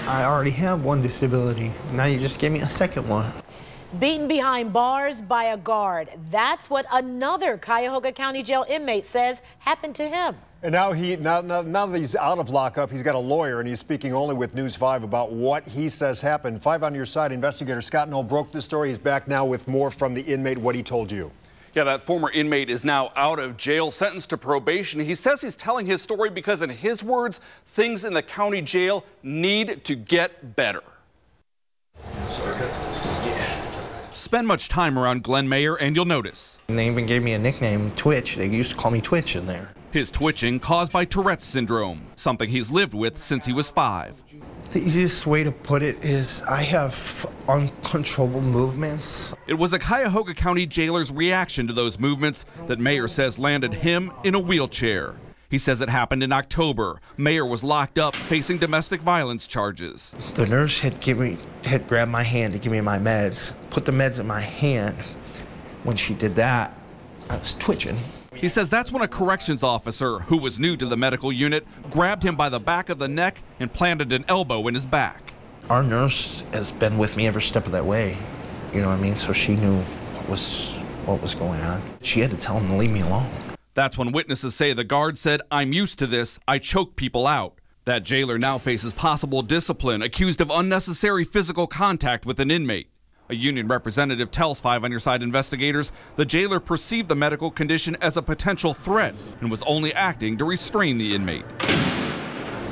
I already have one disability. Now you just gave me a second one. Beaten behind bars by a guard. That's what another Cuyahoga County jail inmate says happened to him. And now that he's out of lockup, he's got a lawyer, and he's speaking only with News 5 about what he says happened. 5 on your side, investigator Scott Knoll broke this story. He's back now with more from the inmate, what he told you. Yeah, that former inmate is now out of jail, sentenced to probation. He says he's telling his story because, in his words, things in the county jail need to get better. Spend much time around Glenn Mayer and you'll notice. And they even gave me a nickname, Twitch. They used to call me Twitch in there. His twitching caused by Tourette's syndrome, something he's lived with since he was 5. The easiest way to put it is I have uncontrollable movements. It was a Cuyahoga County jailer's reaction to those movements that Mayer says landed him in a wheelchair. He says it happened in October. Mayer was locked up facing domestic violence charges. The nurse had grabbed my hand to give me my meds, put the meds in my hand. When she did that, I was twitching. He says that's when a corrections officer, who was new to the medical unit, grabbed him by the back of the neck and planted an elbow in his back. Our nurse has been with me every step of that way. You know what I mean? So she knew what was going on. She had to tell him to leave me alone. That's when witnesses say the guard said, "I'm used to this. I choke people out." That jailer now faces possible discipline, accused of unnecessary physical contact with an inmate. A union representative tells 5 on Your Side investigators the jailer perceived the medical condition as a potential threat and was only acting to restrain the inmate.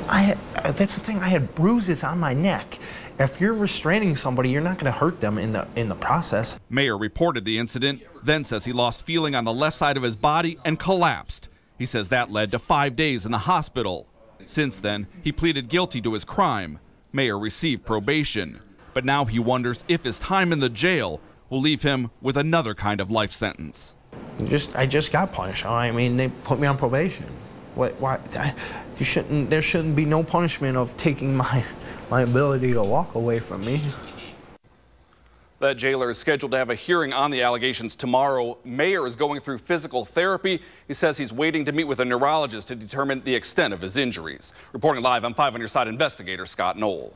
That's the thing, I had bruises on my neck. If you're restraining somebody, you're not going to hurt them in the process. Mayer reported the incident, then says he lost feeling on the left side of his body and collapsed. He says that led to 5 days in the hospital. Since then, he pleaded guilty to his crime. Mayer received probation. But now he wonders if his time in the jail will leave him with another kind of life sentence. I just got punished. I mean, they put me on probation. Why? There shouldn't be no punishment of taking my ability to walk away from me. That jailer is scheduled to have a hearing on the allegations tomorrow. Mayer is going through physical therapy. He says he's waiting to meet with a neurologist to determine the extent of his injuries. Reporting live, I'm 5 on Your Side investigator Scott Knoll.